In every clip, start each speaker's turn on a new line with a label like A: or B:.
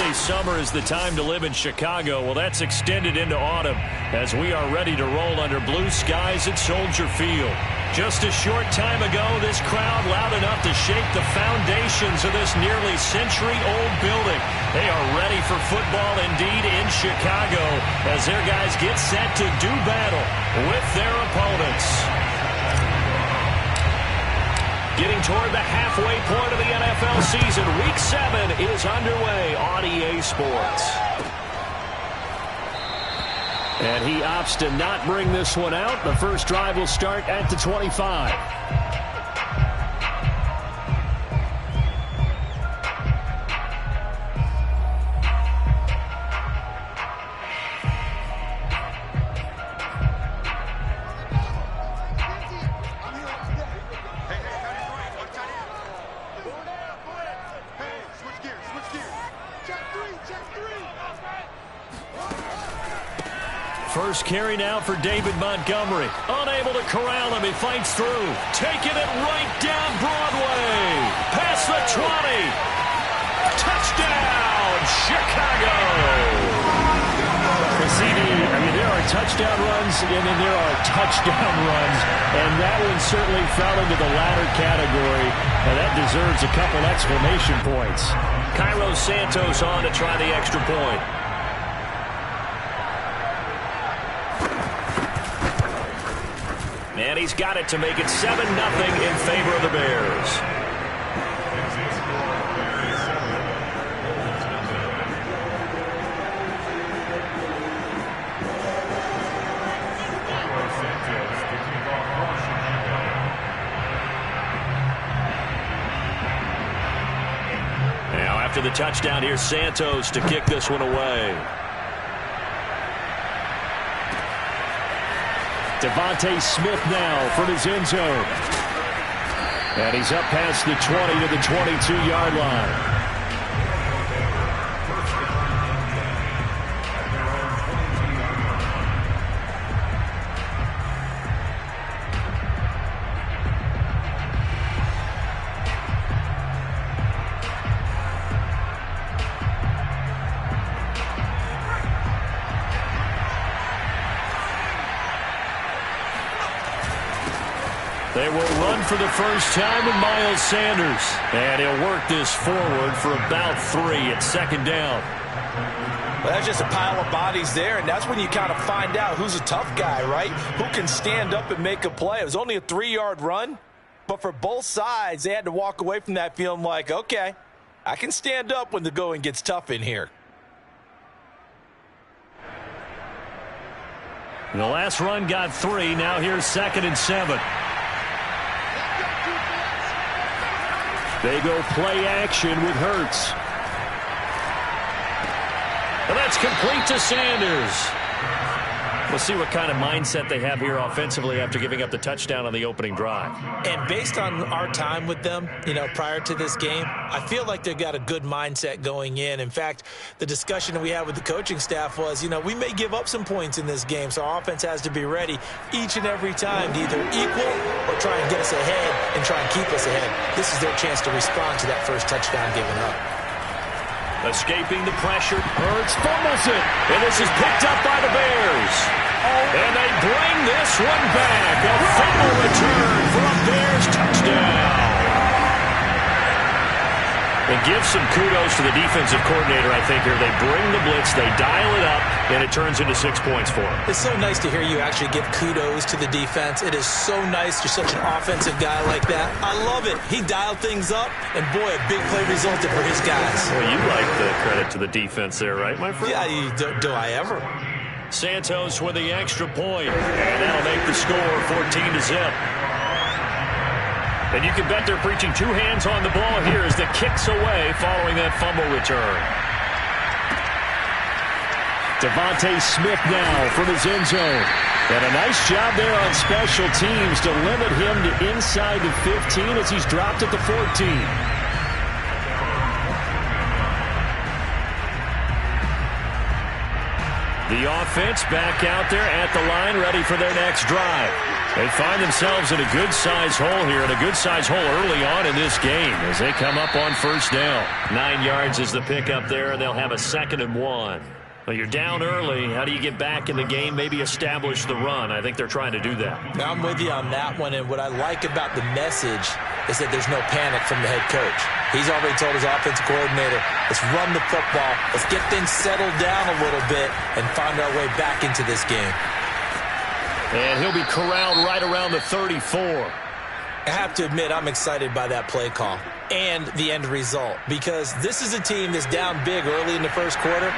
A: say summer is the time to live in Chicago. Well, that's extended into autumn as we are ready to roll under blue skies at Soldier Field. Just a short time ago, this crowd loud enough to shake the foundations of this nearly century-old building. They are ready for football indeed in Chicago as their guys get set to do battle with their opponents. Getting toward the halfway point of the NFL season, Week 7 is underway on EA Sports. And he opts to not bring this one out. The first drive will start at the 25. First carry now for David Montgomery. Unable to corral him. He fights through. Taking it right down Broadway. Past the 20. Touchdown, Chicago. There are touchdown runs, and then there are touchdown runs. And that one certainly fell into the latter category. And that deserves a couple exclamation points. Cairo Santos on to try the extra point. And he's got it to make it 7-0 in favor of the Bears. Now after the touchdown, here's Santos to kick this one away. Devontae Smith now from his end zone. And he's up past the 20 to the 22-yard line. They will run for the first time with Miles Sanders. And he'll work this forward for about 3 at second down.
B: Well, that's just a pile of bodies there, and that's when you kind of find out who's a tough guy, right? Who can stand up and make a play. It was only a 3-yard run, but for both sides, they had to walk away from that feeling like, okay, I can stand up when the going gets tough in here.
A: The last run got 3. Now here's 2nd and 7. They go play action with Hurts. And that's complete to Sanders. We'll see what kind of mindset they have here offensively after giving up the touchdown on the opening drive.
C: And based on our time with them, prior to this game, I feel like they've got a good mindset going in. In fact, the discussion that we had with the coaching staff was, we may give up some points in this game, so our offense has to be ready each and every time to either equal or try and get us ahead and try and keep us ahead. This is their chance to respond to that first touchdown given up.
A: Escaping the pressure, Hurts fumbles it, and this is picked up by the Bears. And they bring this one back. A fumble return for a Bears touchdown. And give some kudos to the defensive coordinator, I think, here. They bring the blitz, they dial it up, and it turns into 6 points for them.
C: It's so nice to hear you actually give kudos to the defense. It is so nice. You're such an offensive guy like that. I love it. He dialed things up, and boy, a big play resulted for his guys.
A: Well, you like the credit to the defense there, right, my friend?
C: Yeah, do I ever?
A: Santos with the extra point, and that'll make the score 14-0. And you can bet they're preaching 2 hands on the ball here as the kick's away following that fumble return. Devontae Smith now from his end zone. And a nice job there on special teams to limit him to inside the 15 as he's dropped at the 14. The offense back out there at the line, ready for their next drive. They find themselves in a good-sized hole here, and a good-sized hole early on in this game as they come up on first down. 9 yards is the pickup there, and they'll have a 2nd and 1. Well, you're down early. How do you get back in the game, maybe establish the run? I think they're trying to do that.
C: I'm with you on that one, and what I like about the message is that there's no panic from the head coach. He's already told his offensive coordinator, let's run the football, let's get things settled down a little bit and find our way back into this game.
A: And he'll be corralled right around the 34.
C: I have to admit, I'm excited by that play call and the end result, because this is a team that's down big early in the first quarter,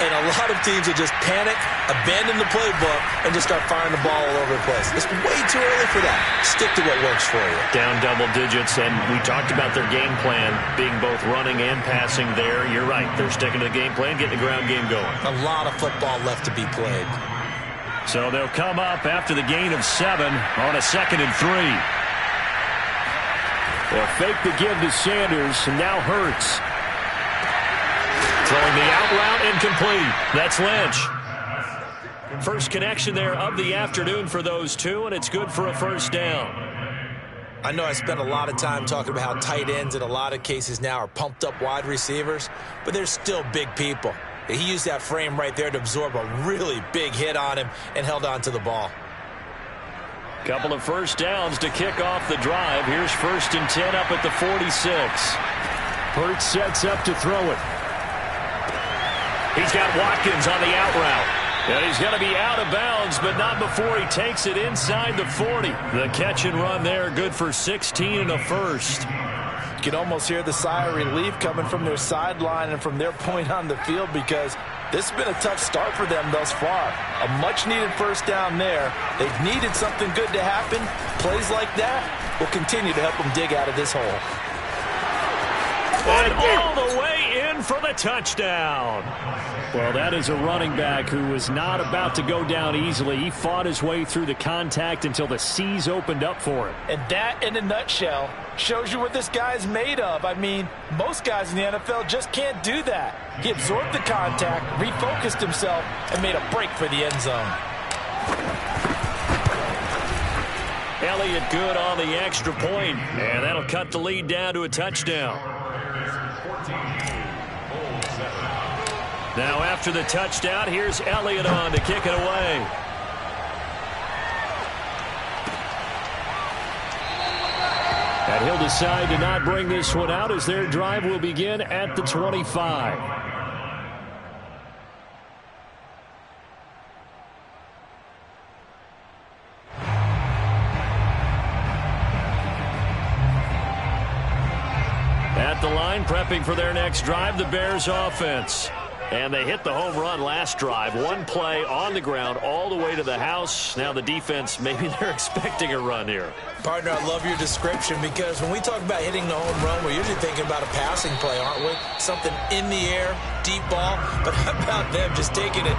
C: and a lot of teams will just panic, abandon the playbook, and just start firing the ball all over the place. It's way too early for that. Stick to what works for you.
A: Down double digits, and we talked about their game plan being both running and passing there. You're right. They're sticking to the game plan, getting the ground game going.
C: A lot of football left to be played.
A: So they'll come up after the gain of 7 on a 2nd and 3. They'll fake the give to Sanders, and now Hurts. Throwing the out route incomplete. That's Lynch. First connection there of the afternoon for those two, and it's good for a first down.
C: I know I spent a lot of time talking about how tight ends in a lot of cases now are pumped up wide receivers, but they're still big people. He used that frame right there to absorb a really big hit on him and held on to the ball.
A: Couple of first downs to kick off the drive. Here's 1st and 10 up at the 46. Hurts sets up to throw it. He's got Watkins on the out route. And he's going to be out of bounds, but not before he takes it inside the 40. The catch and run there, good for 16 and a first.
B: You can almost hear the sigh of relief coming from their sideline and from their point on the field, because this has been a tough start for them thus far. A much-needed first down there. They've needed something good to happen. Plays like that will continue to help them dig out of this hole.
A: And all the way in for the touchdown. Well, that is a running back who was not about to go down easily. He fought his way through the contact until the seas opened up for him.
B: And that, in a nutshell, shows you what this guy's made of. I mean, most guys in the NFL just can't do that. He absorbed the contact, refocused himself, and made a break for the end zone.
A: Elliott good on the extra point, and that'll cut the lead down to a touchdown. Now after the touchdown, here's Elliott on to kick it away. And he'll decide to not bring this one out as their drive will begin at the 25. At the line, prepping for their next drive, the Bears offense. And they hit the home run last drive. One play on the ground all the way to the house. Now the defense, maybe they're expecting a run here.
C: Partner, I love your description, because when we talk about hitting the home run, we're usually thinking about a passing play, aren't we? Something in the air, deep ball. But how about them just taking it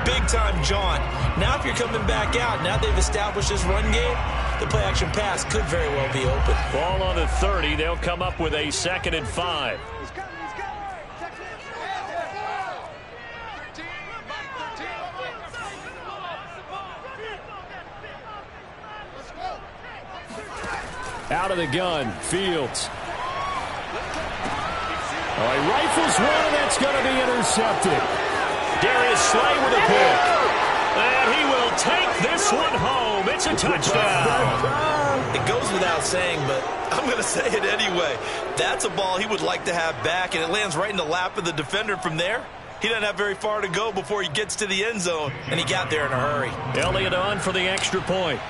C: big-time jaunt? Now if you're coming back out, now they've established this run game, the play-action pass could very well be open.
A: Ball on the 30. They'll come up with a 2nd and 5. Out of the gun, Fields. Oh, he rifles one, and that's going to be intercepted. Darius Slay with a pick. And he will take this one home. It's a touchdown.
C: It goes without saying, but I'm going to say it anyway. That's a ball he would like to have back, and it lands right in the lap of the defender. From there, he doesn't have very far to go before he gets to the end zone, and he got there in a hurry.
A: Elliott on for the extra point.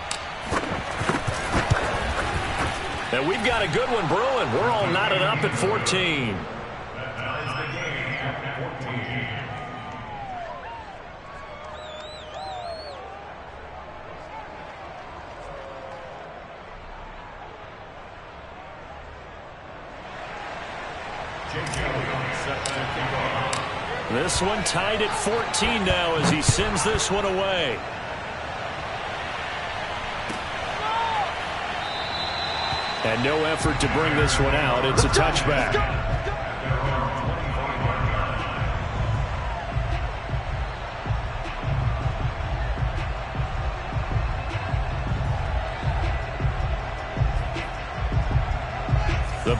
A: And we've got a good one brewing. We're all knotted up at 14. This one tied at 14 now as he sends this one away. And no effort to bring this one out. It's a touchback.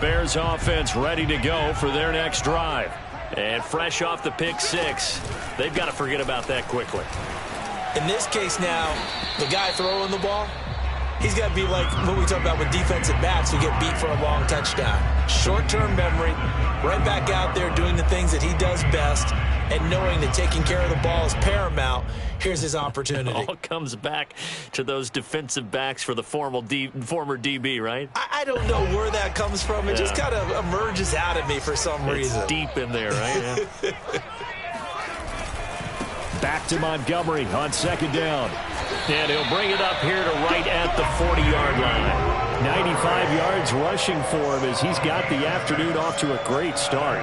A: Bears offense ready to go for their next drive. And fresh off the pick six, they've got to forget about that quickly.
C: In this case now, the guy throwing the ball, he's got to be like what we talk about with defensive backs who get beat for a long touchdown. Short-term memory, right back out there doing the things that he does best, and knowing that taking care of the ball is paramount. Here's his opportunity.
A: It all comes back to those defensive backs for the former DB, right?
C: I don't know where that comes from. It just kind of emerges out of me for some reason.
A: It's deep in there, right? Yeah. Back to Montgomery on second down. And he'll bring it up here to right at the 40-yard line. 95 yards rushing for him as he's got the afternoon off to a great start.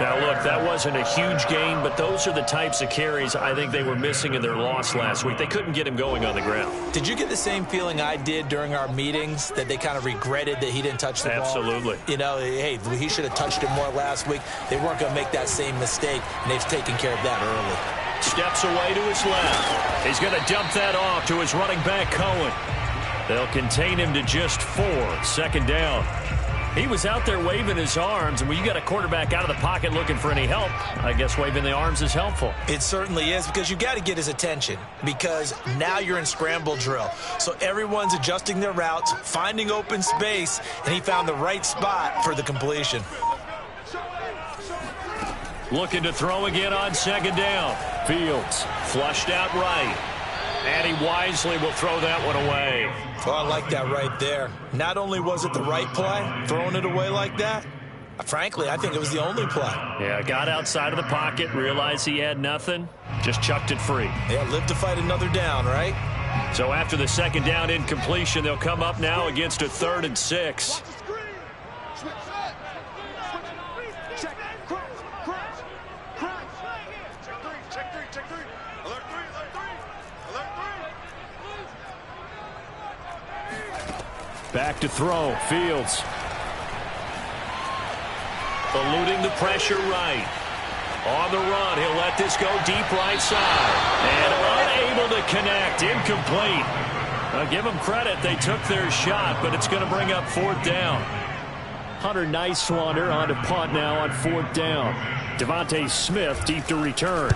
A: Now, look, that wasn't a huge gain, but those are the types of carries I think they were missing in their loss last week. They couldn't get him going on the ground.
C: Did you get the same feeling I did during our meetings, that they kind of regretted that he didn't touch the ball?
A: Absolutely.
C: You know, hey, he should have touched it more last week. They weren't going to make that same mistake, and they've taken care of that early.
A: Steps away to his left. He's going to dump that off to his running back, Cohen. They'll contain him to just 4. Second down. He was out there waving his arms, and when you got a quarterback out of the pocket looking for any help, I guess waving the arms is helpful.
C: It certainly is, because you got to get his attention, because now you're in scramble drill. So everyone's adjusting their routes, finding open space, and he found the right spot for the completion.
A: Looking to throw again on second down. Fields flushed out right. And he wisely will throw that one away.
C: Oh, I like that right there. Not only was it the right play, throwing it away like that, frankly, I think it was the only play.
A: Yeah, got outside of the pocket, realized he had nothing, just chucked it free.
C: Yeah, live to fight another down, right?
A: So after the second down incompletion, they'll come up now against a 3rd and 6. Back to throw. Fields. Eluding the pressure right. On the run, he'll let this go deep right side. And unable to connect. Incomplete. I'll give them credit. They took their shot, but it's going to bring up 4th down. Hunter Nicewander on to punt now on 4th down. Devontae Smith deep to return.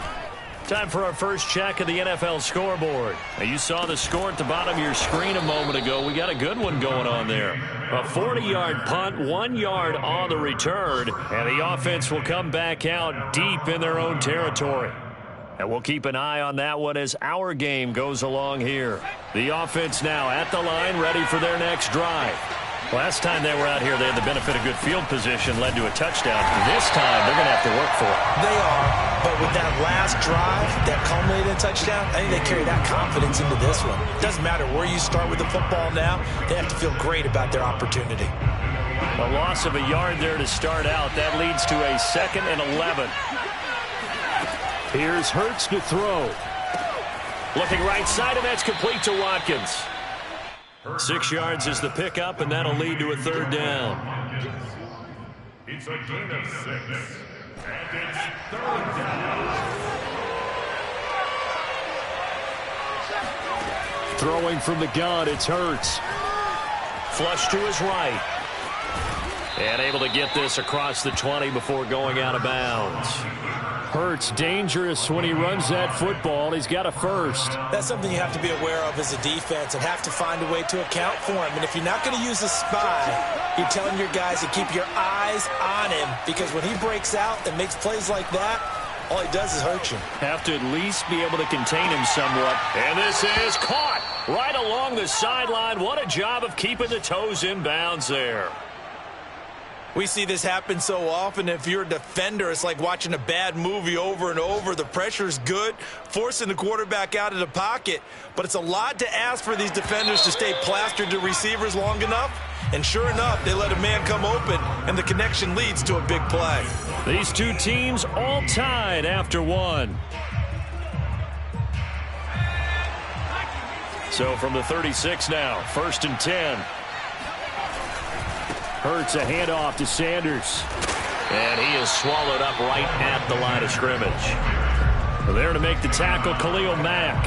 A: Time for our first check of the NFL scoreboard. Now, you saw the score at the bottom of your screen a moment ago. We got a good one going on there. A 40-yard punt, 1 yard on the return, and the offense will come back out deep in their own territory. And we'll keep an eye on that one as our game goes along here. The offense now at the line, ready for their next drive. Last time they were out here, they had the benefit of good field position, led to a touchdown. This time, they're going to have to work for it.
C: They are, but with that last drive that culminated in a touchdown, I think they carry that confidence into this one. Doesn't matter where you start with the football now, they have to feel great about their opportunity.
A: A loss of a yard there to start out. That leads to a 2nd and 11. Here's Hurts to throw. Looking right side, and that's complete to Watkins. 6 yards is the pickup, and that'll lead to a 3rd down.
D: It's a gain of 6, and it's 3rd down.
A: Throwing from the gun, it's Hurts. Flush to his right. And able to get this across the 20 before going out of bounds. Hurts dangerous when he runs that football. He's got a first.
C: That's something you have to be aware of as a defense and have to find a way to account for him. And if you're not going to use a spy, you're telling your guys to keep your eyes on him, because when he breaks out and makes plays like that, all he does is hurt you.
A: Have to at least be able to contain him somewhat. And this is caught right along the sideline. What a job of keeping the toes in bounds there.
C: We see this happen so often. If you're a defender, it's like watching a bad movie over and over. The pressure's good, forcing the quarterback out of the pocket. But it's a lot to ask for these defenders to stay plastered to receivers long enough. And sure enough, they let a man come open, and the connection leads to a big play.
A: These two teams all tied after one. So from the 36 now, 1st and 10. Hurts a handoff to Sanders. And he is swallowed up right at the line of scrimmage. There to make the tackle, Khalil Mack.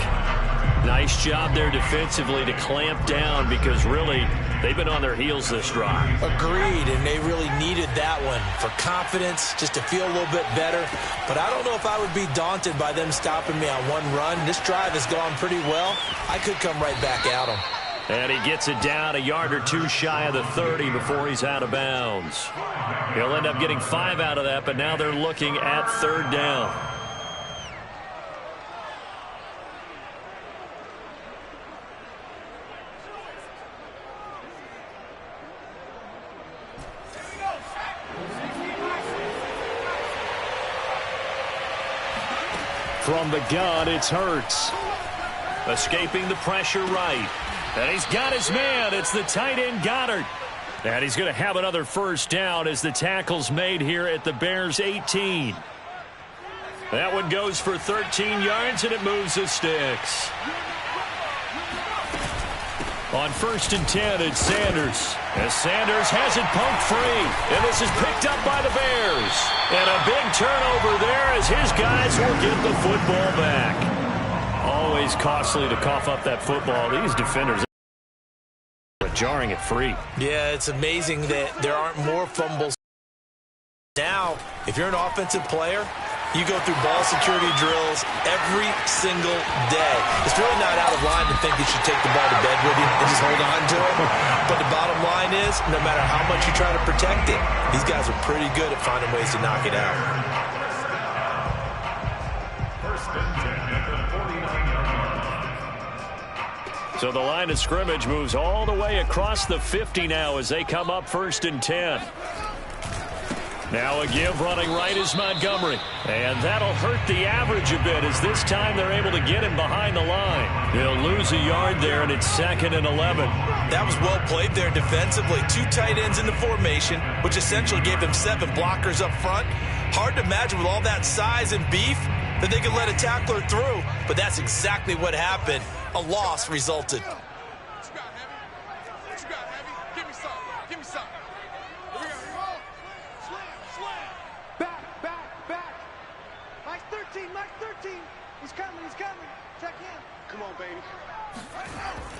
A: Nice job there defensively to clamp down, because really They've been on their heels this drive.
C: Agreed, and they really needed that one for confidence, just to feel a little bit better. But I don't know if I would be daunted by them stopping me on one run. This drive has gone pretty well. I could come right back at them.
A: And he gets it down a yard or two shy of the 30 before he's out of bounds. He'll end up getting 5 out of that, but now they're looking at 3rd down. From the gun, it's Hurts. Escaping the pressure right. And he's got his man. It's the tight end Goddard. And he's going to have another 1st down as the tackle's made here at the Bears' 18. That one goes for 13 yards, and it moves the sticks. On 1st and 10, it's Sanders. As Sanders has it pumped free. And this is picked up by the Bears. And a big turnover there as his guys will get the football back. Always costly to cough up that football. These defenders are jarring it free.
C: Yeah, it's amazing that there aren't more fumbles. Now, if you're an offensive player, you go through ball security drills every single day. It's really not out of line to think you should take the ball to bed with you and just hold on to it. But the bottom line is, no matter how much you try to protect it, these guys are pretty good at finding ways to knock it out.
A: So the line of scrimmage moves all the way across the 50 now as they come up 1st and 10. Now a give running right is Montgomery. And that'll hurt the average a bit as this time they're able to get him behind the line. He'll lose a yard there, and it's 2nd and 11.
C: That was well played there defensively. 2 tight ends in the formation, which essentially gave them 7 blockers up front. Hard to imagine with all that size and beef that they could let a tackler through. But that's exactly what happened. A loss resulted.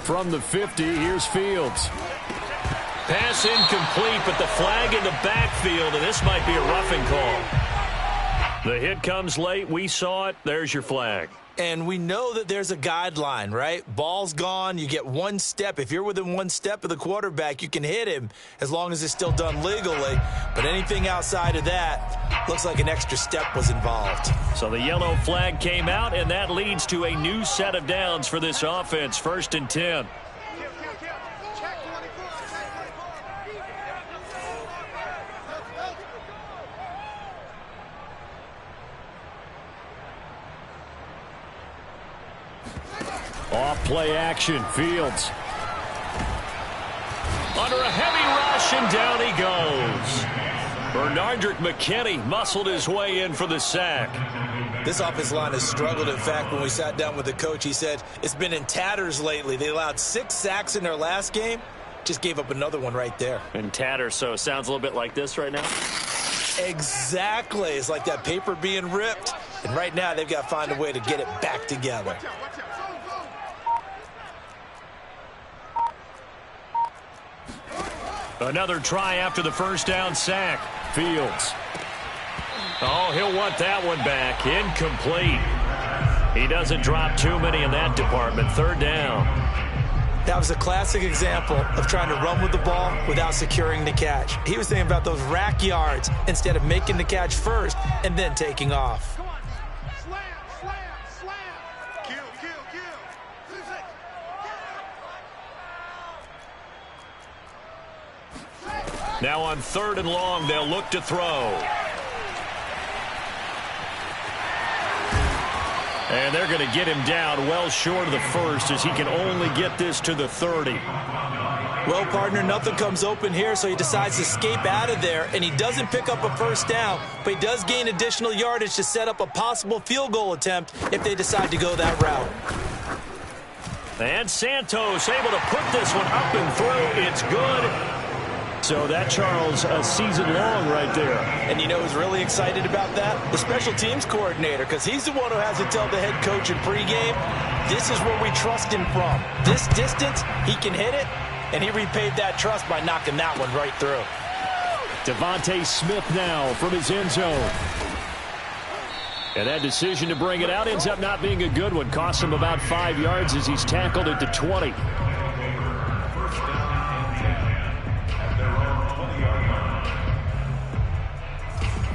A: From the 50, here's Fields. Pass incomplete, but the flag in the backfield, and this might be a roughing call. The hit comes late. We saw it. There's your flag.
C: And we know that there's a guideline, right? Ball's gone. You get 1 step. If you're within 1 step of the quarterback, you can hit him as long as it's still done legally. But anything outside of that, looks like an extra step was involved.
A: So the yellow flag came out, and that leads to a new set of downs for this offense. 1st and 10. Off play action, Fields. Under a heavy rush, and down he goes. Bernardrick McKinney muscled his way in for the sack.
C: This offensive line has struggled. In fact, when we sat down with the coach, he said it's been in tatters lately. They allowed 6 sacks in their last game. Just gave up another one right there.
A: In tatters, so it sounds a little bit like this right now?
C: Exactly. It's like that paper being ripped. And right now, they've got to find a way to get it back together.
A: Another try after the 1st down sack. Fields. Oh, he'll want that one back. Incomplete. He doesn't drop too many in that department. 3rd down.
C: That was a classic example of trying to run with the ball without securing the catch. He was thinking about those rack yards instead of making the catch first and then taking off.
A: Now on 3rd and long, they'll look to throw. And they're going to get him down well short of the 1st as he can only get this to the 30.
C: Well, partner, nothing comes open here, so he decides to escape out of there, and he doesn't pick up a 1st down, but he does gain additional yardage to set up a possible field goal attempt if they decide to go that route.
A: And Santos able to put this one up and through. It's good. So that, Charles, a season long right there.
C: And you know who's really excited about that? The special teams coordinator, because he's the one who has to tell the head coach in pregame, this is where we trust him from. This distance, he can hit it,
B: and he repaid that trust by knocking that one right through.
A: Devontae Smith now from his end zone. And that decision to bring it out ends up not being a good one. Costs him about 5 yards as he's tackled at the 20.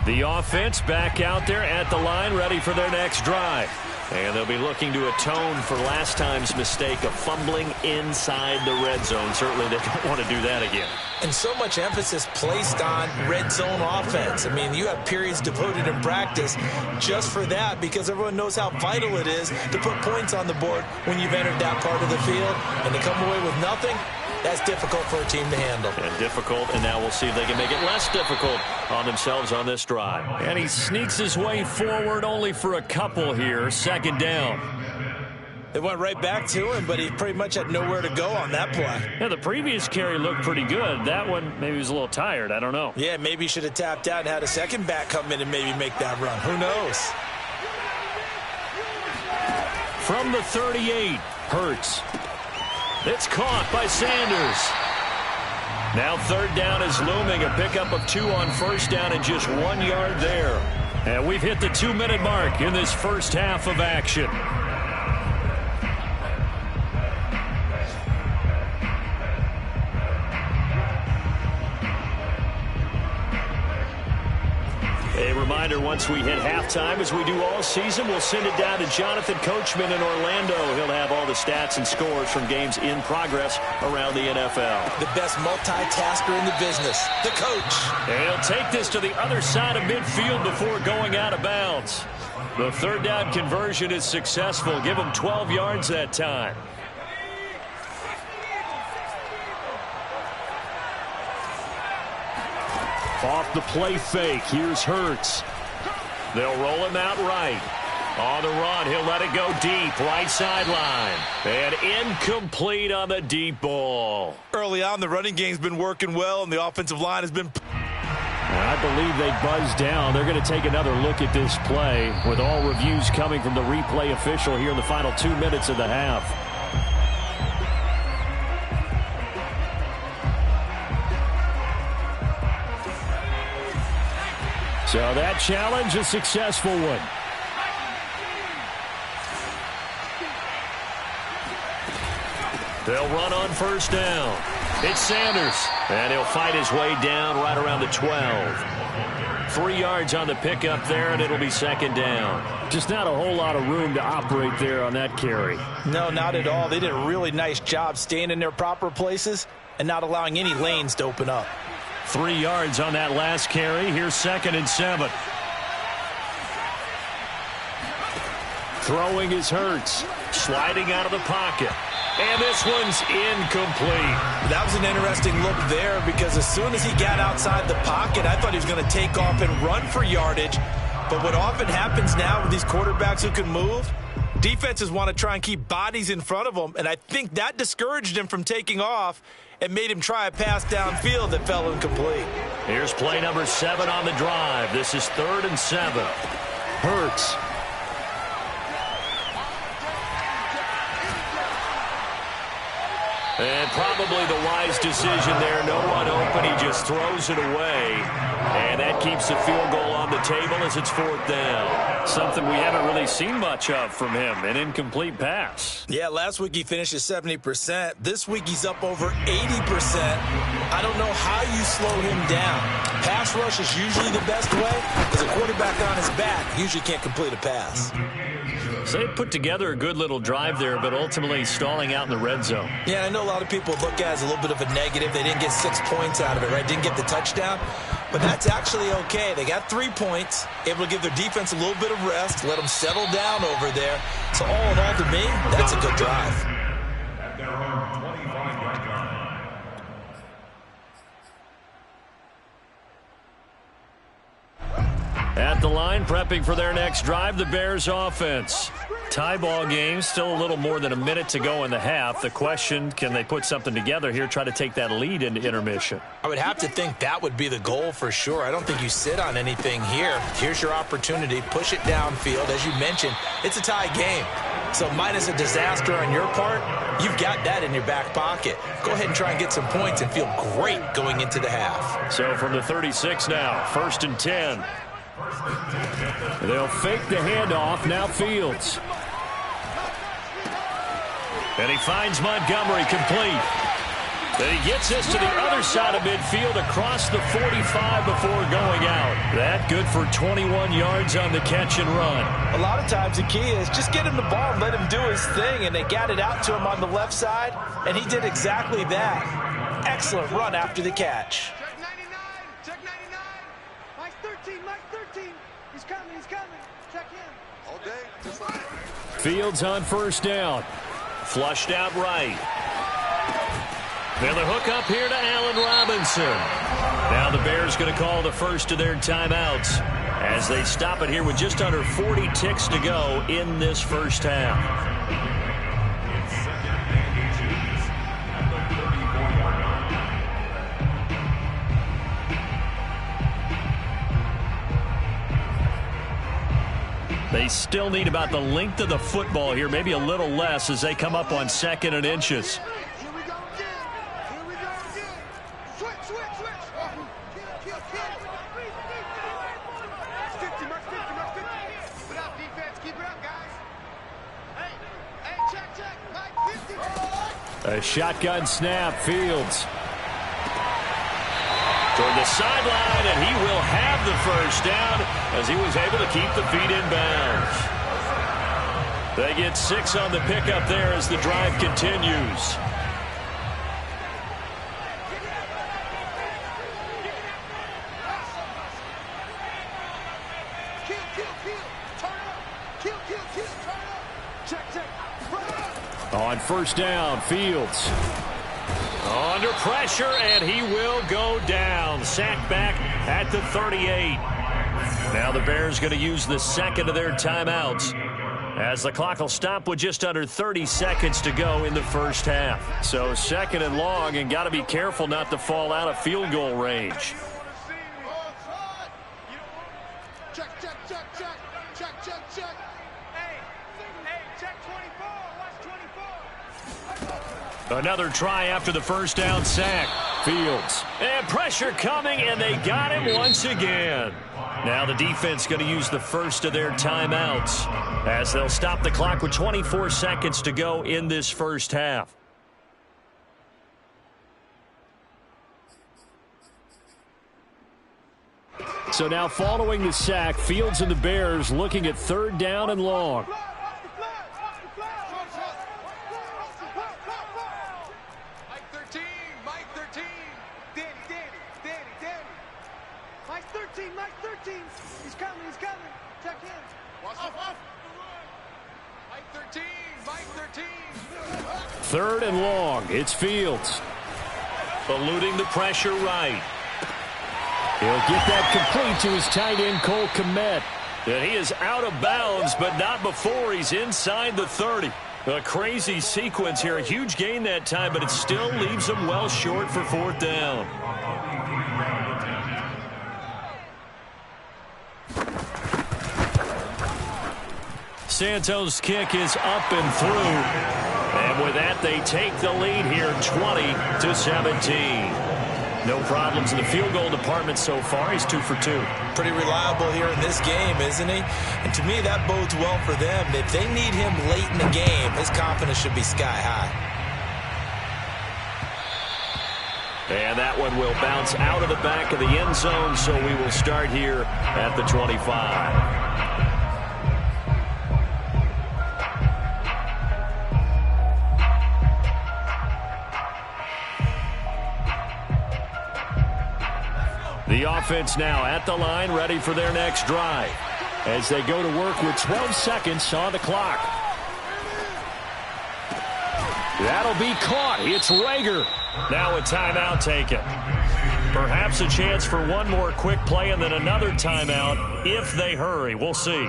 A: The offense back out there at the line, ready for their next drive. And they'll be looking to atone for last time's mistake of fumbling inside the red zone. Certainly they don't want to do that again.
C: And so much emphasis placed on red zone offense. I mean, you have periods devoted in practice just for that because everyone knows how vital it is to put points on the board when you've entered that part of the field. And to come away with nothing, that's difficult for a team to handle.
A: And difficult, and now we'll see if they can make it less difficult on themselves on this drive. And he sneaks his way forward only for a couple here. Second down.
C: They went right back to him, but he pretty much had nowhere to go on that play.
A: Yeah, the previous carry looked pretty good. That one, maybe he was a little tired. I don't know.
C: Yeah, maybe he should have tapped out and had a second back come in and maybe make that run. Who knows?
A: From the 38, Hurts. It's caught by Sanders. Now third down is looming. A pickup of 2 on first down and just 1 yard there. And we've hit the 2-minute mark in this first half of action. A reminder, once we hit halftime, as we do all season, we'll send it down to Jonathan Coachman in Orlando. He'll have all the stats and scores from games in progress around the NFL.
C: The best multitasker in the business, the coach.
A: And he'll take this to the other side of midfield before going out of bounds. The third down conversion is successful. Give him 12 yards that time. Off the play fake, here's Hurts. They'll roll him out right. On the run, he'll let it go deep, right sideline. And incomplete on the deep ball.
C: Early on, the running game's been working well, and the offensive line has been...
A: I believe they buzzed down. They're going to take another look at this play with all reviews coming from the replay official here in the final 2 minutes of the half. So that challenge, a successful one. They'll run on first down. It's Sanders. And he'll fight his way down right around the 12. 3 yards on the pickup there, and it'll be second down. Just not a whole lot of room to operate there on that carry.
C: No, not at all. They did a really nice job staying in their proper places and not allowing any lanes to open up.
A: 3 yards on that last carry. Here's 2nd and 7. Throwing is Hurts. Sliding out of the pocket. And this one's incomplete.
C: That was an interesting look there because as soon as he got outside the pocket, I thought he was going to take off and run for yardage. But what often happens now with these quarterbacks who can move, defenses want to try and keep bodies in front of them, and I think that discouraged him from taking off and made him try a pass downfield that fell incomplete.
A: Here's play number 7 on the drive. This is 3rd and 7. Hurts. And probably the wise decision there. No one open. He just throws it away. And that keeps the field goal on the table as it's 4th down. Something we haven't really seen much of from him. An incomplete pass.
C: Yeah, last week he finished at 70%. This week he's up over 80%. I don't know how you slow him down. Pass rush is usually the best way. As a quarterback on his back, he usually can't complete a pass.
A: So they put together a good little drive there, but ultimately stalling out in the red zone.
C: Yeah, I know a lot of people look at it as a little bit of a negative. They didn't get 6 points out of it, right? Didn't get the touchdown. But that's actually okay. They got 3 points, able to give their defense a little bit of rest, let them settle down over there. So all in all, to me, that's a good drive.
D: At their own 25-yard line.
A: At the line, prepping for their next drive, the Bears offense. Tie ball game, still a little more than a minute to go in the half. The question, can they put something together here, try to take that lead into intermission?
C: I would have to think that would be the goal for sure. I don't think you sit on anything here. Here's your opportunity. Push it downfield. As you mentioned, it's a tie game. So minus a disaster on your part, you've got that in your back pocket. Go ahead and try and get some points and feel great going into the half.
A: So from the 36 now, 1st and 10. They'll fake the handoff. Now Fields. And he finds Montgomery complete. Then he gets this to the other side of midfield across the 45 before going out. That good for 21 yards on the catch and run.
B: A lot of times the key is just get him the ball and let him do his thing, and they got it out to him on the left side, and he did exactly that. Excellent run after the catch.
E: Check 99, check 99. Mike 13, Mike 13. He's coming, he's coming. Check him. All day, just like
A: Fields on 1st down. Flushed out right. And the hook up here to Allen Robinson. Now the Bears going to call the first of their timeouts as they stop it here with just under 40 ticks to go in this first half. They still need about the length of the football here, maybe a little less as they come up on 2nd and inches.
E: Here we go again. Here we go again. Switch, switch, switch. Kill. Mark 50, Mark 50, Mark 50. Keep it up, defense. Keep it up, guys. Hey, check. Mike 50.
A: A shotgun snap, Fields. Toward the sideline, and he will have the first down as he was able to keep the feet in bounds. They get 6 on the pickup there as the drive continues. On 1st down, Fields. Under pressure, and he will go down. Sacked back at the 38. Now the Bears going to use the 2nd of their timeouts as the clock will stop with just under 30 seconds to go in the first half. So 2nd and long, and got to be careful not to fall out of field goal range.
E: Check. Hey, check 24. Watch 24.
A: Another try after the first down sack. Fields. And pressure coming, and they got him once again. Now the defense going to use the first of their timeouts as they'll stop the clock with 24 seconds to go in this first half. So now following the sack, Fields and the Bears looking at 3rd down and long.
E: Mike 13. He's coming. Check him. Mike 13.
A: 3rd and long. It's Fields. Eluding the pressure right. He'll get that complete to his tight end, Cole Kmet. And he is out of bounds, but not before he's inside the 30. A crazy sequence here. A huge gain that time, but it still leaves him well short for 4th down. Santos' kick is up and through. And with that, they take the lead here 20-17. No problems in the field goal department so far. He's 2 for 2.
C: Pretty reliable here in this game, isn't he? And to me, that bodes well for them. If they need him late in the game, his confidence should be sky high.
A: And that one will bounce out of the back of the end zone, so we will start here at the 25. The offense now at the line, ready for their next drive as they go to work with 12 seconds on the clock. That'll be caught. It's Rager. Now a timeout taken. Perhaps a chance for one more quick play and then another timeout if they hurry. We'll see.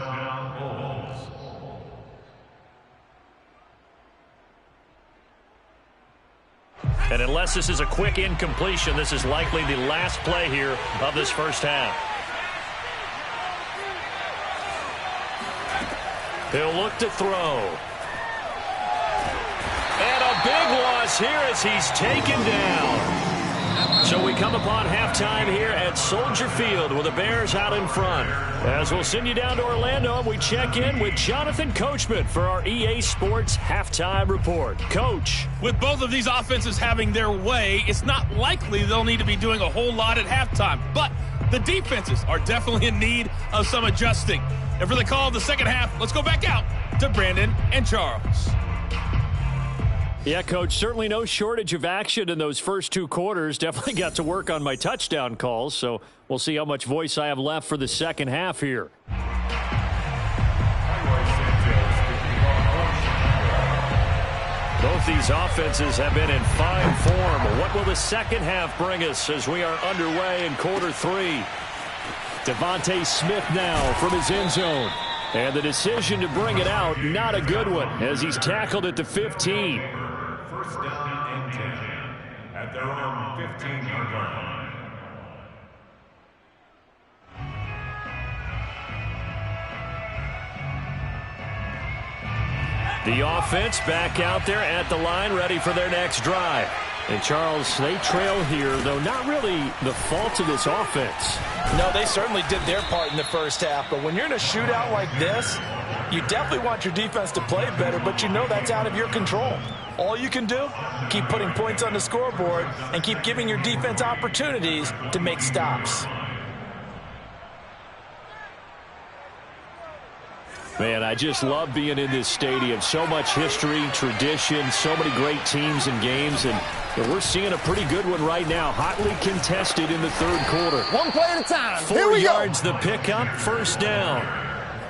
A: And unless this is a quick incompletion, this is likely the last play here of this first half. He'll look to throw. big loss here as he's taken down. So we come upon halftime here at Soldier Field with the Bears out in front. As we'll send you down to Orlando, and we check in with Jonathan Coachman for our EA Sports Halftime Report. Coach.
F: With both of these offenses having their way, it's not likely they'll need to be doing a whole lot at halftime. But the defenses are definitely in need of some adjusting. And for the call of the second half, let's go back out to Brandon and Charles.
A: Yeah, Coach, certainly no shortage of action in those first two quarters. Definitely got to work on my touchdown calls, so we'll see how much voice I have left for the second half here. Both these offenses have been in fine form. What will the second half bring us as we are underway in quarter three? Devontae Smith now from his end zone. And the decision to bring it out, not a good one, as he's tackled at the 15.
D: First down and 10 at their own 15-yard line.
A: The offense back out there at the line, ready for their next drive. And, Charles, they trail here, though not really the fault of this offense.
B: No, they certainly did their part in the first half. But when you're in a shootout like this, you definitely want your defense to play better, but you know that's out of your control. All you can do, keep putting points on the scoreboard and keep giving your defense opportunities to make stops.
A: Man, I just love being in this stadium. So much history, tradition, so many great teams and games, and we're seeing a pretty good one right now. Hotly contested in the third quarter.
G: One play at a time.
A: 4 yards the pickup, first down.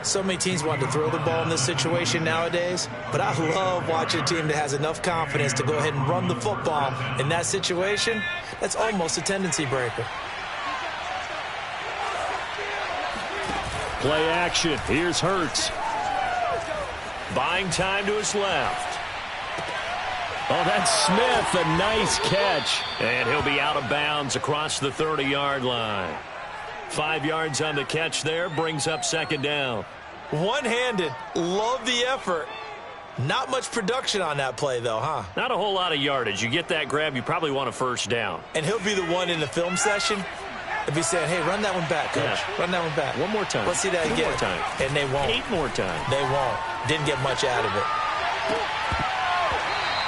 C: So many teams want to throw the ball in this situation nowadays, but I love watching a team that has enough confidence to go ahead and run the football. In that situation, that's almost a tendency breaker.
A: Play action. Here's Hurts. Buying time to his left. Oh, that's Smith. A nice catch. And he'll be out of bounds across the 30-yard line. 5 yards on the catch there. Brings up second down.
C: One-handed. Love the effort. Not much production on that play, though, huh?
A: Not a whole lot of yardage. You get that grab, you probably want a first down.
C: And he'll be the one in the film session if he's saying, hey, run that one back, Coach.
A: Yeah.
C: Run that one back.
A: One more time.
C: Let's see that
A: 2
C: again.
A: more time.
C: And they won't.
A: 8 more times.
C: They won't. Didn't get much out of it.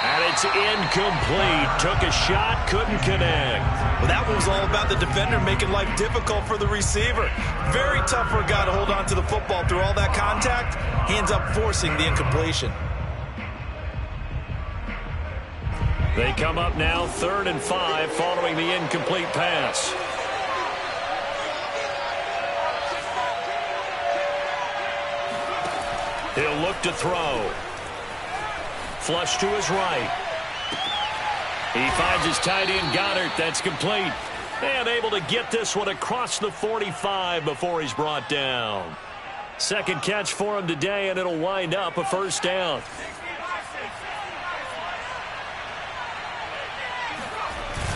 A: And it's incomplete. Took a shot, couldn't connect.
B: Well, that one was all about the defender making life difficult for the receiver. Very tough for a guy to hold on to the football through all that contact. He ends up forcing the incompletion.
A: They come up now 3rd and 5 following the incomplete pass. He'll look to throw. Flush to his right. He finds his tight end, Goddard. That's complete. And able to get this one across the 45 before he's brought down. Second catch for him today, and it'll wind up a first down.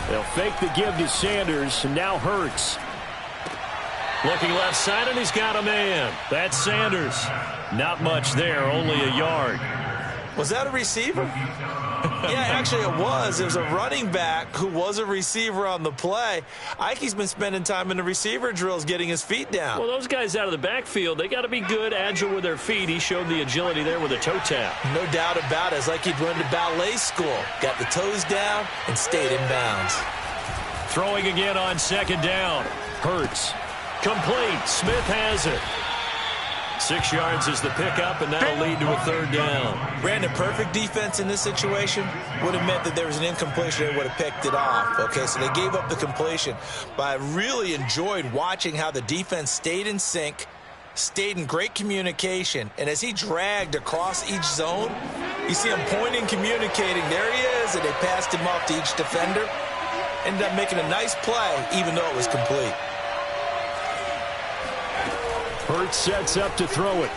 A: They'll fake the give to Sanders, and now Hurts. Looking left side, and he's got a man. That's Sanders. Not much there, only a yard.
C: Was that a receiver? Yeah, actually it was. It was a running back who was a receiver on the play. Ike's been spending time in the receiver drills getting his feet down.
A: Well, those guys out of the backfield, they got to be good, agile with their feet. He showed the agility there with a toe tap.
C: No doubt about it. It's like he'd run to ballet school. Got the toes down and stayed in bounds.
A: Throwing again on second down. Hurts. Complete. Smith has it. 6 yards is the pickup, and that'll lead to a third down.
C: Brandon, perfect defense in this situation would have meant that there was an incompletion. They would have picked it off. Okay, so they gave up the completion. But I really enjoyed watching how the defense stayed in sync, stayed in great communication, and as he dragged across each zone, you see him pointing, communicating. There he is, and they passed him off to each defender. Ended up making a nice play, even though it was complete.
A: Hurts sets up to throw it.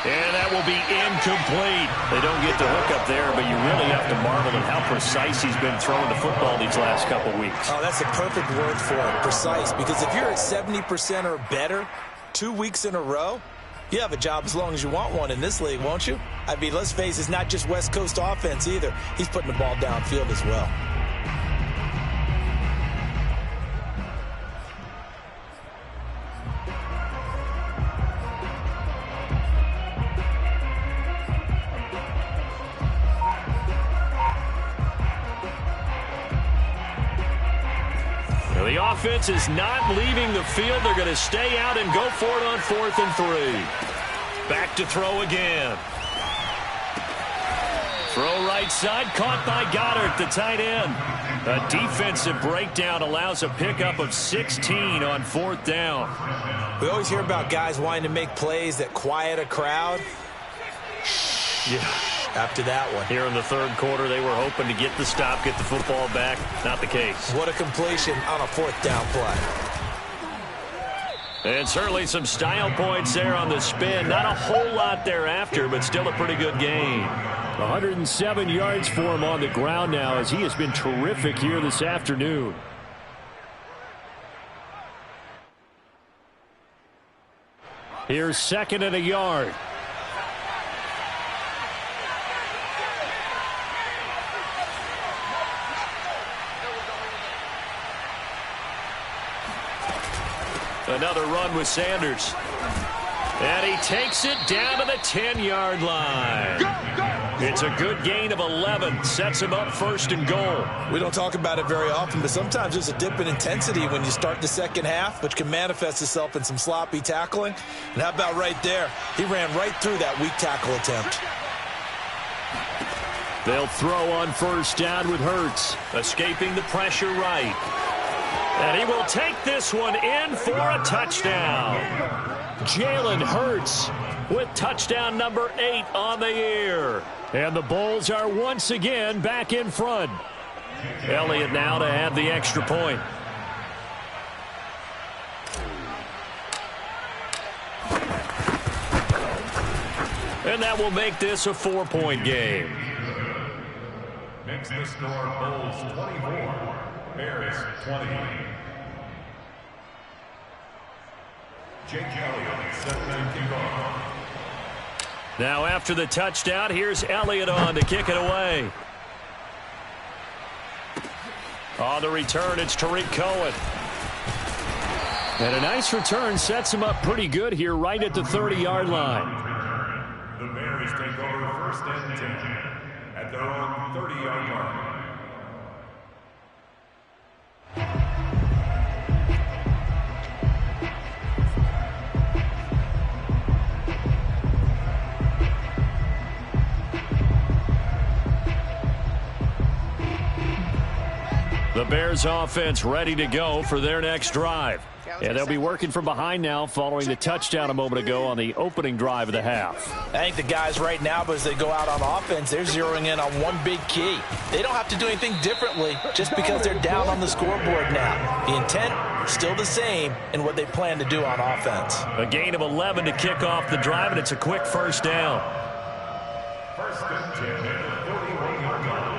A: And that will be incomplete. They don't get the hook up there, but you really have to marvel at how precise he's been throwing the football these last couple weeks.
C: Oh, that's a perfect word for it, precise. Because if you're at 70% or better 2 weeks in a row, You have a job as long as you want one in this league, won't you? I mean, let's face it, it's not just West Coast offense either. He's putting the ball downfield as well.
A: The offense is not leaving the field. They're going to stay out and go for it on 4th and 3. Back to throw again. Throw right side, caught by Goddard, the tight end. A defensive breakdown allows a pickup of 16 on 4th down.
C: We always hear about guys wanting to make plays that quiet a crowd.
A: Yeah.
C: After that one.
A: Here in the 3rd quarter, they were hoping to get the stop, get the football back. Not the case.
C: What a completion on a 4th down play.
A: And certainly some style points there on the spin. Not a whole lot thereafter, but still a pretty good game. 107 yards for him on the ground now as he has been terrific here this afternoon. Here's 2nd and a yard. Another run with Sanders. And he takes it down to the 10-yard line. It's a good gain of 11. Sets him up 1st and goal.
C: We don't talk about it very often, but sometimes there's a dip in intensity when you start the 2nd half, which can manifest itself in some sloppy tackling. And how about right there? He ran right through that weak tackle attempt.
A: They'll throw on 1st down with Hurts. Escaping the pressure right. And he will take this one in for a touchdown. Jalen Hurts with touchdown number 8 on the year. And the Bulls are once again back in front. Elliott now to add the extra point. And that will make this a 4-point game.
D: Makes the score Bulls 24, Bears 20. Jake Elliott set to kick off.
A: Now after the touchdown, here's Elliott on to kick it away. On the return, it's Tariq Cohen. And a nice return sets him up pretty good here right at the 30-yard line.
D: The Bears take over 1st and 10 at their own 30-yard line.
A: The Bears offense ready to go for their next drive. And they'll be working from behind now following the touchdown a moment ago on the opening drive of the half.
C: I think the guys right now, as they go out on offense, they're zeroing in on one big key. They don't have to do anything differently just because they're down on the scoreboard now. The intent still the same in what they plan to do on offense.
A: A gain of 11 to kick off the drive, and it's a quick 1st down.
D: 1st and 10 at the 31-yard line.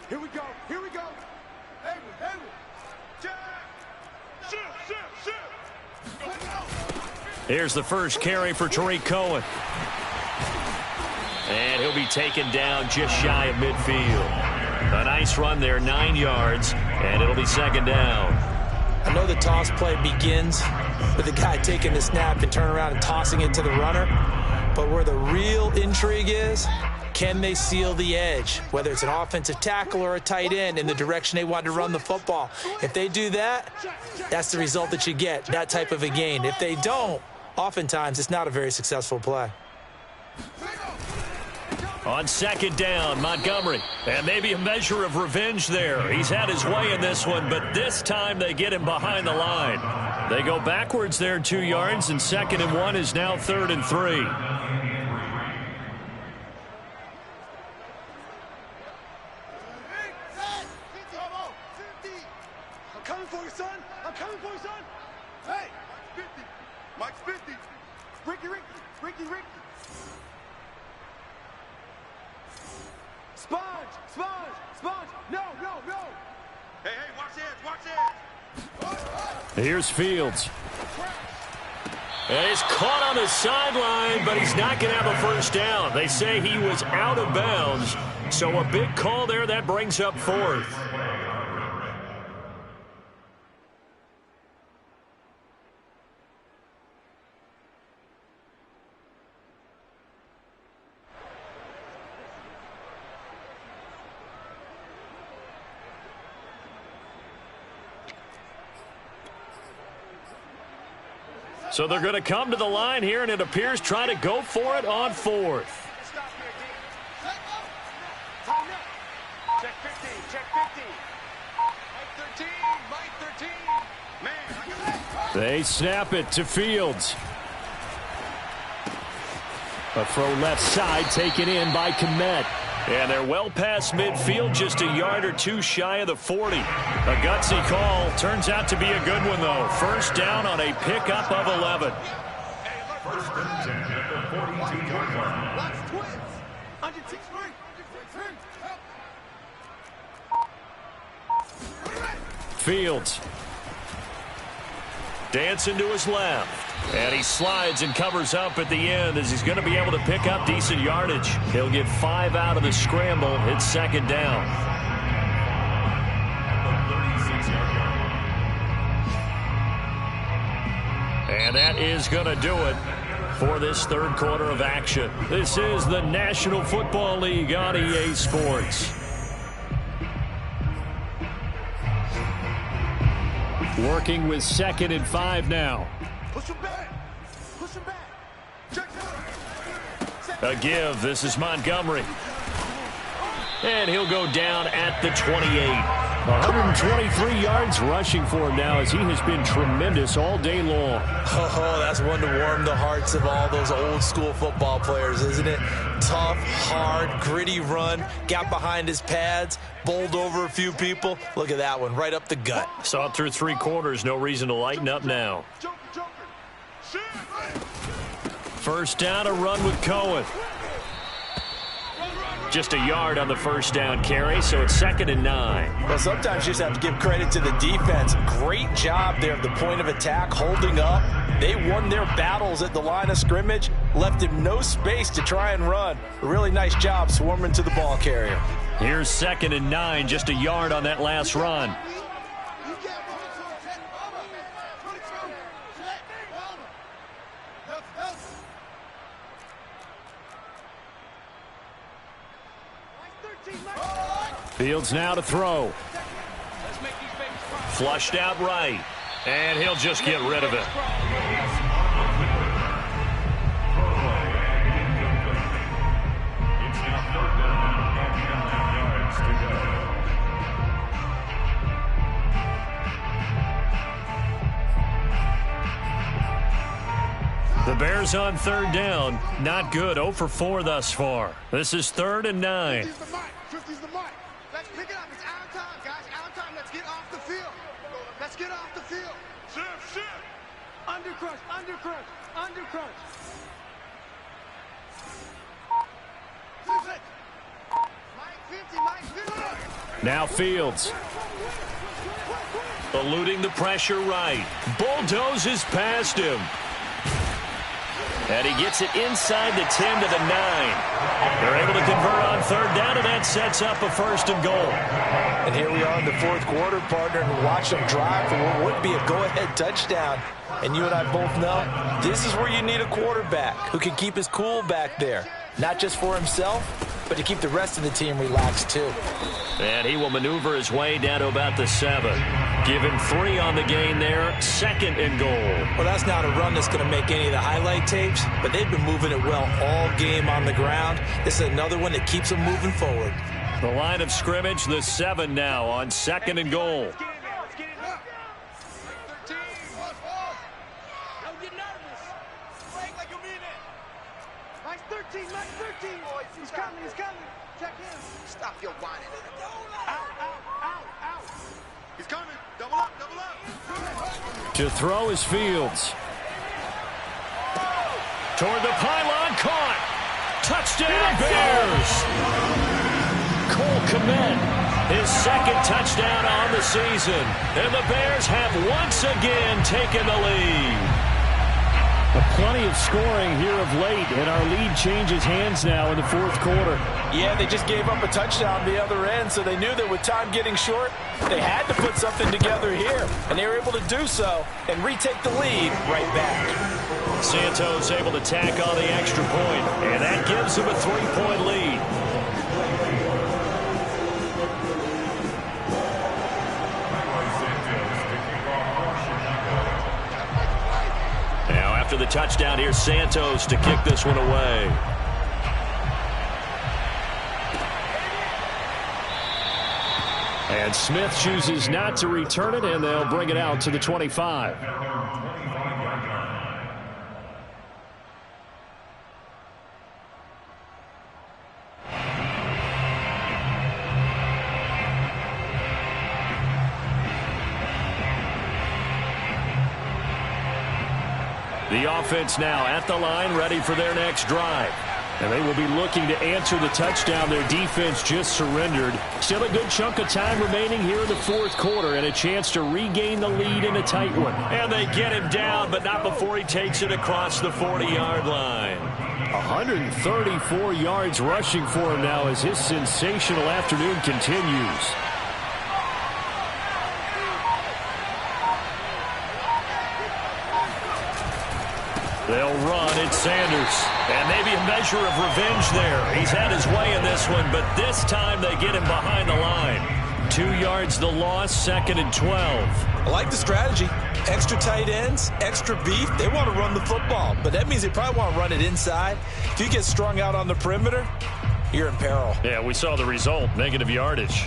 E: Here we go. Here we go.
A: Here's the first carry for Tariq Cohen. And he'll be taken down just shy of midfield. A nice run there, 9 yards, and it'll be 2nd down.
C: I know the toss play begins with the guy taking the snap and turning around and tossing it to the runner. But where the real intrigue is, can they seal the edge, whether it's an offensive tackle or a tight end, in the direction they want to run the football? If they do that, that's the result that you get, that type of a gain. If they don't, oftentimes it's not a very successful play.
A: On 2nd down, Montgomery. And maybe a measure of revenge there. He's had his way in this one, but this time they get him behind the line. They go backwards there 2 yards, and 2nd and 1 is now 3rd and 3.
E: I'm coming for you, son. I'm coming for you, son. Hey, Mike's 50. Mike's 50. Ricky. Sponge. No. Hey, watch this.
A: Here's Fields. And he's caught on the sideline, but he's not going to have a first down. They say he was out of bounds, so a big call there. That brings up fourth. So they're going to come to the line here, and it appears try to go for it on fourth.
E: Check 15. Mike 13. Man,
A: they snap it to Fields. A throw left side taken in by Kmet. And they're well past midfield, just a yard or two shy of the 40. A gutsy call. Turns out to be a good one, though. First down on a pickup of 11.
D: First and 10 at the 42-yard line.
E: watch twins. 106
A: Fields. Dancing to his left. And he slides and covers up at the end as he's going to be able to pick up decent yardage. He'll get 5 out of the scramble. It's second down. And that is going to do it for this third quarter of action. This is the National Football League on EA Sports. Working with 2nd and 5 now.
E: Push him back.
A: A give. This is Montgomery. And he'll go down at the 28. 123 yards rushing for him now as he has been tremendous all day long.
C: Oh, that's one to warm the hearts of all those old school football players, isn't it? Tough, hard, gritty run, got behind his pads, bowled over a few people. Look at that one, right up the gut.
A: Saw it through 3 quarters. No reason to lighten up now. First down, a run with Cohen. Just a yard on the first down carry, so it's 2nd and 9.
B: Well, sometimes you just have to give credit to the defense. Great job there at the point of attack, holding up. They won their battles at the line of scrimmage, left him no space to try and run. A really nice job swarming to the ball carrier.
A: Here's 2nd and 9, just a yard on that last run. Fields now to throw. Flushed out right. And he'll just get rid of it.
D: It's now 3rd down and 9 yards to go.
A: The Bears on 3rd down. Not good. 0 for 4 thus far. This is 3rd and 9.
E: 50's the mark. Let's pick it up. It's out of time, guys. Out of time. Let's get off the field. Let's get off the field. Shift. Undercrush. Mike 50.
A: Now Fields. Eluding the pressure right. Bulldozes past him. And he gets it inside the 10 to the 9. They're able to convert on 3rd down, and that sets up a 1st and goal.
B: And here we are in the 4th quarter, partner, and watch them drive for what would be a go-ahead touchdown. And you and I both know this is where you need a quarterback who can keep his cool back there. Not just for himself, but to keep the rest of the team relaxed too.
A: And he will maneuver his way down to about the 7. Give him 3 on the gain there. 2nd and goal.
C: Well, that's not a run that's going to make any of the highlight tapes, but they've been moving it well all game on the ground. This is another one that keeps them moving forward.
A: The line of scrimmage, the 7 now on 2nd and goal.
E: Let's get it up. 13. Don't get nervous. Break like you mean it. Mike 13. He's coming. Check him. Stop your whining. Out. He's coming. Double up.
A: To throw is Fields. toward the pylon, caught. Touchdown, Bears. Cole Kmet, his second touchdown on the season. And the Bears have once again taken the lead.
G: Plenty of scoring here of late, and our lead changes hands now in the fourth quarter.
B: Yeah, they just gave up a touchdown the other end, so they knew that with time getting short, they had to put something together here, and they were able to do so and retake the lead right back.
A: Santos able to tack on the extra point, and that gives them a 3-point lead. Now after the touchdown, here's Santos to kick this one away. And Smith chooses not to return it, and they'll bring it out to the 25. The offense now at the line, ready for their next drive. And they will be looking to answer the touchdown their defense just surrendered. Still a good chunk of time remaining here in the fourth quarter and a chance to regain the lead in a tight one. And they get him down, but not before he takes it across the 40-yard line. 134 yards rushing for him now as his sensational afternoon continues. They'll run. It's Sanders. And maybe a measure of revenge there. He's had his way in this one, but this time they get him behind the line. 2 yards the loss, 2nd and 12.
C: I like the strategy. Extra tight ends, extra beef. They want to run the football, but that means they probably want to run it inside. If you get strung out on the perimeter, you're in peril.
A: Yeah, we saw the result, negative yardage.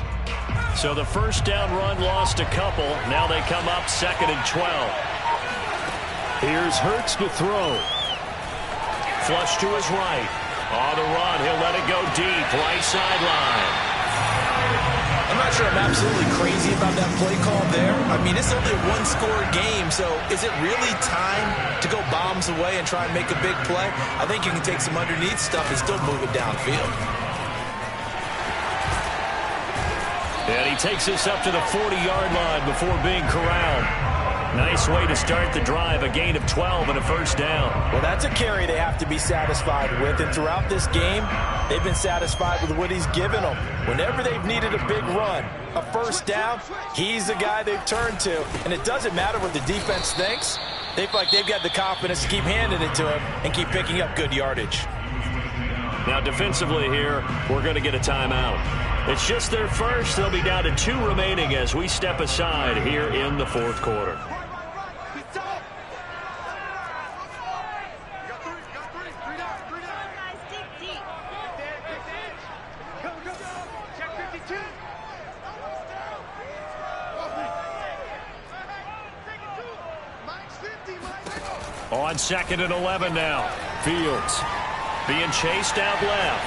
A: So the first down run lost a couple. Now they come up 2nd and 12. Here's Hurts to throw. Flush to his right. On the run, he'll let it go deep. Right sideline.
C: I'm not sure I'm absolutely crazy about that play call there. I mean, it's only a one-score game, so is it really time to go bombs away and try and make a big play? I think you can take some underneath stuff and still move it downfield.
A: And he takes this up to the 40-yard line before being corralled. Nice way to start the drive, a gain of 12 and a first down.
B: Well, that's a carry they have to be satisfied with, and throughout this game, they've been satisfied with what he's given them. Whenever they've needed a big run, a first down, he's the guy they've turned to, and it doesn't matter what the defense thinks. They feel like they've got the confidence to keep handing it to him and keep picking up good yardage.
A: Now, defensively here, we're going to get a timeout. It's just their first. They'll be down to 2 remaining as we step aside here in the fourth quarter. On 2nd and 11 now. Fields being chased out left.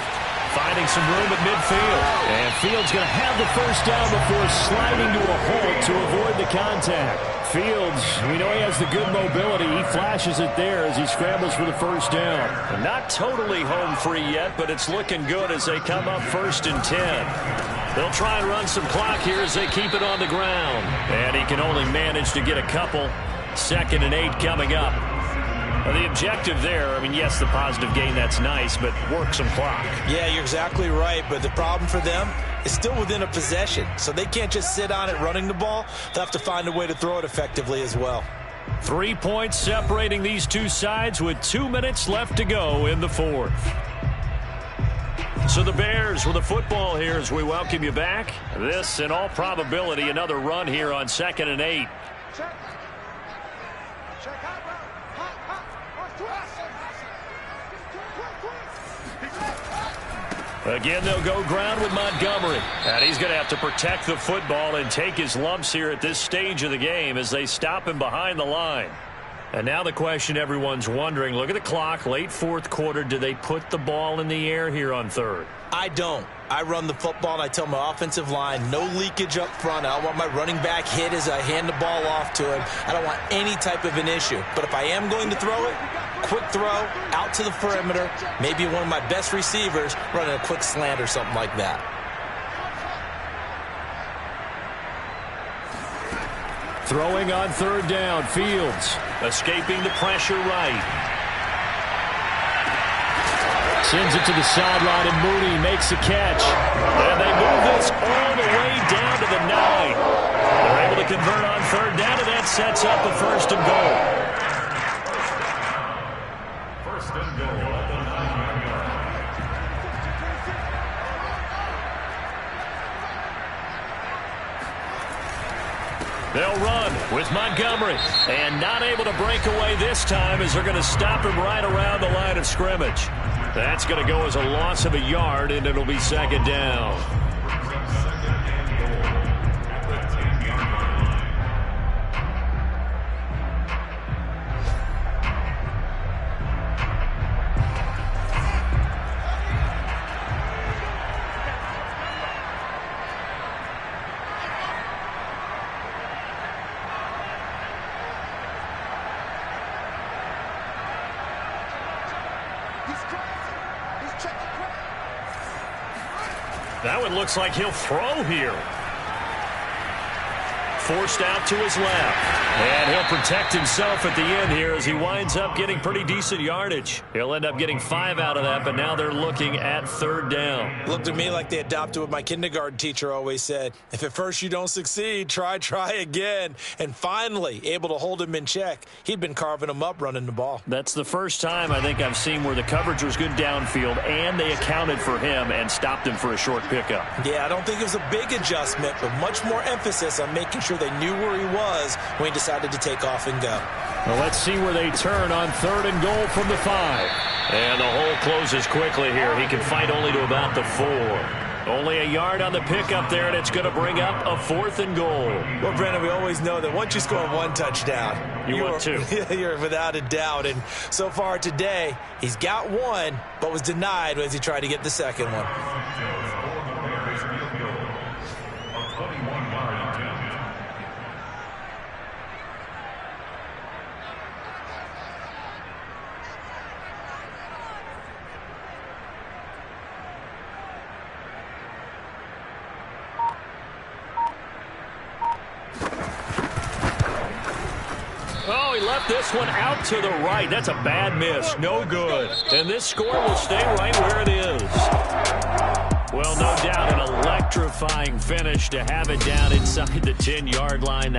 A: Finding some room at midfield. And Fields going to have the first down before sliding to a halt to avoid the contact. Fields, we know he has the good mobility. He flashes it there as he scrambles for the first down. And not totally home free yet, but it's looking good as they come up 1st and 10. They'll try and run some clock here as they keep it on the ground. And he can only manage to get a couple. 2nd and 8 coming up. Well, the objective there, I mean, yes, the positive gain, that's nice, but work some clock.
C: Yeah, you're exactly right, but the problem for them is still within a possession, so they can't just sit on it running the ball. They'll have to find a way to throw it effectively as well.
A: 3 points separating these two sides with 2 minutes left to go in the fourth. So the Bears with the football here as we welcome you back. This, in all probability, another run here on 2nd and 8. Again, they'll go ground with Montgomery. And he's going to have to protect the football and take his lumps here at this stage of the game as they stop him behind the line. And now the question everyone's wondering, look at the clock, late fourth quarter. Do they put the ball in the air here on 3rd?
C: I don't. I run the football, and I tell my offensive line, no leakage up front. I don't want my running back hit as I hand the ball off to him. I don't want any type of an issue. But if I am going to throw it, quick throw out to the perimeter, maybe one of my best receivers running a quick slant or something like that.
G: Throwing on third down, Fields.
A: Escaping the pressure right.
G: Sends it to the sideline, and Mooney makes a catch.
A: And they move this all the way down to the 9. They're able to convert on third down, and that sets up a 1st and goal.
D: 1st and goal at the 9-yard line.
A: They'll run with Montgomery. And not able to break away this time as they're going to stop him right around the line of scrimmage. That's going to go as a loss of a yard, and it'll be 2nd down. That one looks like he'll throw here. Forced out to his left. And he'll protect himself at the end here as he winds up getting pretty decent yardage. He'll end up getting 5 out of that, but now they're looking at 3rd down.
C: Looked to me like they adopted what my kindergarten teacher always said. If at first you don't succeed, try again. And finally, able to hold him in check. He'd been carving him up running the ball.
A: That's the first time I think I've seen where the coverage was good downfield and they accounted for him and stopped him for a short pickup.
C: Yeah, I don't think it was a big adjustment, but much more emphasis on making sure they knew where he was when he decided to take off and go.
G: Well, let's see where they turn on 3rd and goal from the 5.
A: And the hole closes quickly here. He can fight only to about the 4. Only a yard on the pickup there, and it's going to bring up a 4th and goal.
C: Well, Brandon, we always know that once you score 1 touchdown,
A: want 2.
C: You're without a doubt. And so far today, he's got 1, but was denied as he tried to get the 2nd one.
A: Oh, he left this one out to the right. That's a bad miss. No good. And this score will stay right where it is. Well, no doubt an electrifying finish to have it down inside the 10-yard line.